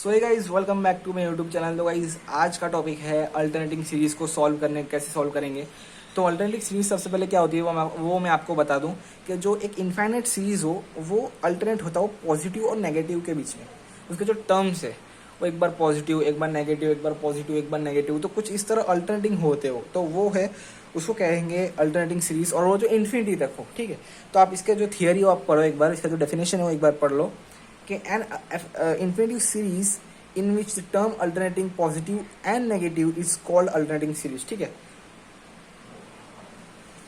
So hey guys, welcome back to my YouTube channel. तो guys आज का topic है अल्टरनेटिंग सीरीज को सॉल्व करने, कैसे सॉल्व करेंगे। तो अल्टरनेटिंग सीरीज सबसे पहले क्या होती है वो मैं आपको बता दूं कि जो एक इनफाइनाइट सीरीज हो वो अल्टरनेट होता हो पॉजिटिव और नेगेटिव के बीच में। उसके जो टर्म्स है वो एक बार पॉजिटिव, एक बार नेगेटिव, एक बार पॉजिटिव, एक बार नेगेटिव, तो कुछ इस तरह अल्टरनेटिंग होते हो, तो वो है उसको कहेंगे अल्टरनेटिंग सीरीज। और वो जो इन्फिनिटी तक हो, ठीक है। तो आप इसके जो थियरी हो आप पढ़ो एक बार, इसका जो डेफिनेशन है वो एक बार पढ़ लो कि n infinity series in which the term alternating positive and negative is called alternating series। ठीक है,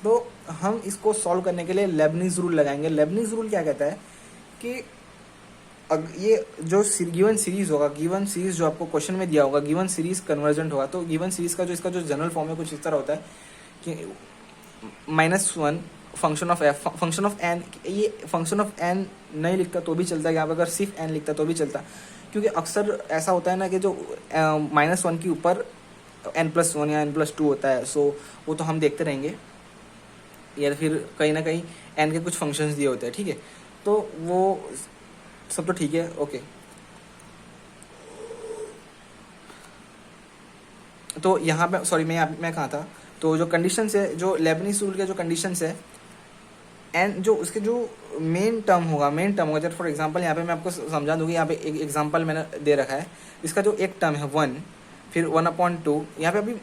तो हम इसको सॉल्व करने के लिए लेबनीज रूल लगाएंगे। लेबनीज रूल क्या कहता है कि ये जो गिवन सीरीज होगा, गिवन सीरीज जो आपको क्वेश्चन में दिया होगा, गिवन सीरीज कन्वर्जेंट होगा, तो गिवन सीरीज का जो इसका जो जनरल फॉर्म है कुछ इस तरह होता है कि -1 function of f, function of n. ये फंक्शन ऑफ एन नहीं लिखता तो भी चलता है, यहाँ पर अगर सिर्फ एन लिखता तो भी चलता, क्योंकि अक्सर ऐसा होता है ना कि जो -1 के ऊपर n+1 या n+2 होता है, सो वो तो हम देखते रहेंगे, या फिर कहीं ना कहीं n के कुछ फंक्शंस दिए होते हैं, ठीक है। तो वो सब तो ठीक है, ओके। तो यहाँ पे सॉरी मैं कहाँ था, तो जो कंडीशंस है, जो लेबनीज रूल के जो कंडीशंस है, एंड जो उसके जो मेन टर्म होगा जैसे फॉर एग्जांपल यहाँ पे मैं आपको समझा दूंगी। यहाँ पे एक एग्जांपल मैंने दे रखा है, इसका जो एक टर्म है 1, फिर 1/2। यहाँ पे अभी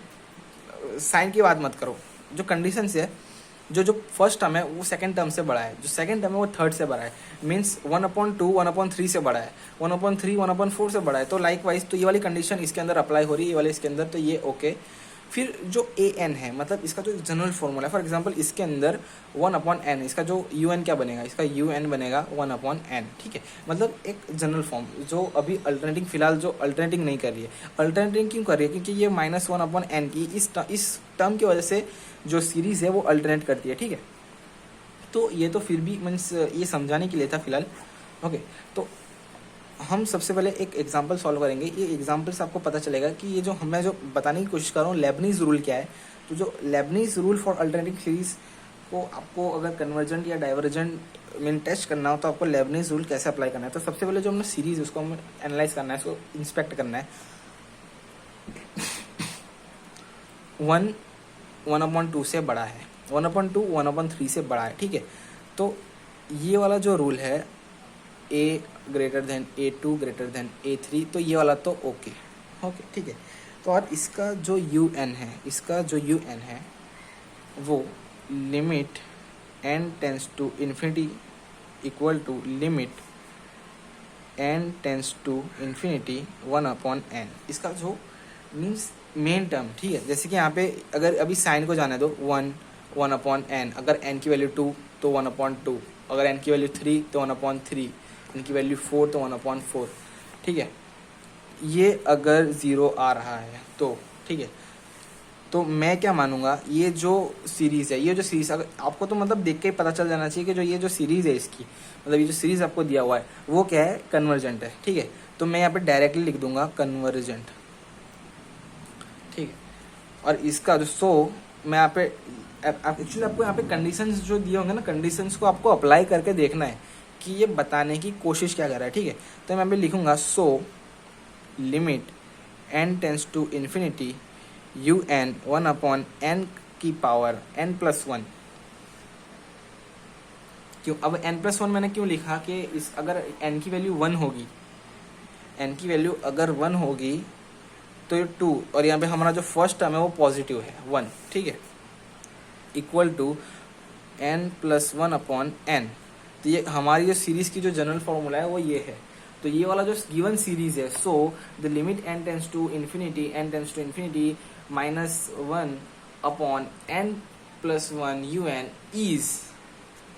साइन की बात मत करो, जो कंडीशन है, जो फर्स्ट टर्म है वो सेकंड टर्म से बड़ा है, जो सेकंड टर्म है वो थर्ड से बड़ा है, मीन्स 1/2 1/3 से बड़ा है, 1/3 1/4 से बड़ा है। तो लाइक वाइज तो ये वाली कंडीशन इसके अंदर अप्लाई हो रही है, ये वाले इसके अंदर, तो ये ओके। फिर जो ए एन है, मतलब इसका जो जनरल फॉर्मूला है, फॉर एग्जांपल इसके अंदर 1/n, इसका जो यू एन क्या बनेगा, इसका यू एन बनेगा 1/n, ठीक है। मतलब एक जनरल फॉर्म जो अभी अल्टरनेटिंग, फिलहाल जो अल्टरनेटिंग नहीं कर रही है। अल्टरनेटिंग क्यों कर रही है? क्योंकि ये -1/n की इस टर्म की वजह से जो सीरीज है वो अल्टरनेट करती है, ठीक है। तो ये तो फिर भी मीन्स ये समझाने के लिए था फिलहाल, ओके। तो हम सबसे पहले एक एग्जांपल सॉल्व करेंगे। ये एग्जांपल से आपको पता चलेगा कि ये जो मैं जो बताने की कोशिश कर रहा हूँ लेबनीज रूल क्या है। तो जो Lebanese rule for alternating series को आपको अगर कन्वर्जेंट या डाइवर्जेंट मीन टेस्ट करना हो तो आपको लेबनीज रूल कैसे अप्लाई करना है। तो सबसे पहले जो हमने सीरीज उसको हमें एनालाइज करना है, इसको इंस्पेक्ट करना है। 1 1/2 से बड़ा है, 1/2 1/3 से बड़ा है, ठीक है। तो ये वाला जो रूल है a greater than a2 greater than a3, तो ये वाला तो ओके, ठीक है। तो और इसका जो un है, इसका जो un है वो limit n tends to infinity equal to limit n tends to infinity 1/n। इसका जो मीन्स मेन टर्म, ठीक है। जैसे कि यहाँ पे अगर अभी साइन को जाने दो 1/n, अगर n की वैल्यू 2 तो 1/2, अगर n की वैल्यू 3 तो 1/3, इनकी वैल्यू 4 तो 1/4, ठीक है। ये अगर 0 आ रहा है तो ठीक है, तो मैं क्या मानूंगा, ये जो सीरीज है, ये जो सीरीज अगर आपको तो मतलब देख के ही पता चल जाना चाहिए कि जो ये जो सीरीज है इसकी, मतलब ये जो सीरीज आपको दिया हुआ है वो क्या है, कन्वर्जेंट है, ठीक है। तो मैं यहाँ पे डायरेक्टली लिख दूंगा कन्वर्जेंट, ठीक है। और इसका जो मैं यहाँ पे एक्चुअली आपको यहाँ पे कंडीशंस जो दिए होंगे ना, कंडीशंस को आपको अप्लाई करके देखना है कि ये बताने की कोशिश क्या कर रहा है, ठीक है। तो मैं यहाँ पे लिखूंगा so limit n tends to infinity un 1/n की पावर n+1। क्यों अब n+1 मैंने क्यों लिखा कि इस अगर n की वैल्यू 1 होगी, n की वैल्यू अगर 1 होगी तो ये 2, और यहाँ पे हमारा जो फर्स्ट टर्म है वो पॉजिटिव है 1, ठीक है, इक्वल टू n+1/n। तो ये हमारी जो सीरीज की जो जनरल फॉर्मूला है वो ये है। तो ये वाला जो गिवन सीरीज है, so the limit n tends to infinity -1/n+1 un is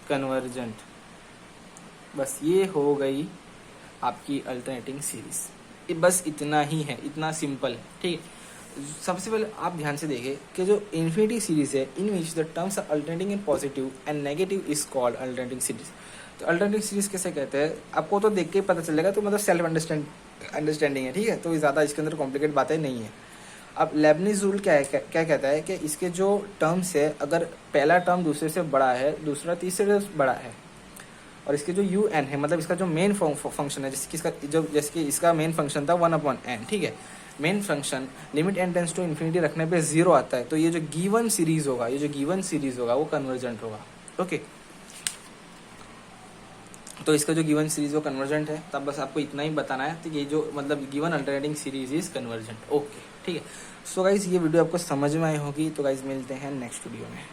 convergent. बस ये हो गई आपकी अल्टरनेटिंग सीरीज। बस इतना ही है, इतना सिंपल है, ठीक है। सबसे पहले आप ध्यान से देखें कि जो इन्फिनिटी सीरीज है in which the terms are alternating in positive and negative is called alternating series. तो अल्टरनेटिंग सीरीज कैसे कहते हैं आपको तो देख के ही पता चलेगा, तो मतलब सेल्फ अंडरस्टैंडिंग है, ठीक है। तो ज़्यादा इसके अंदर कॉम्प्लिकेट बातें नहीं है। अब लेबनीज रूल क्या है, क्या कहता है कि इसके जो टर्म्स है, अगर पहला टर्म दूसरे से बड़ा है, दूसरा तीसरे से बड़ा है, और इसके जो यू एन है मतलब इसका जो मेन फंक्शन है, जैसे कि इसका मेन फंक्शन था 1/n, ठीक है। Main function limit n tends to infinity रखने पे 0 आता है, तो ये जो गिवन सीरीज होगा वो कन्वर्जेंट होगा। ओके, तो इसका जो गिवन सीरीज वो कन्वर्जेंट है, तब बस आपको इतना ही बताना है, तो ये जो मतलब given alternating series is convergent. Okay, ठीक है। सो गाइज ये वीडियो आपको समझ में आई होगी, तो गाइज मिलते हैं नेक्स्ट वीडियो में।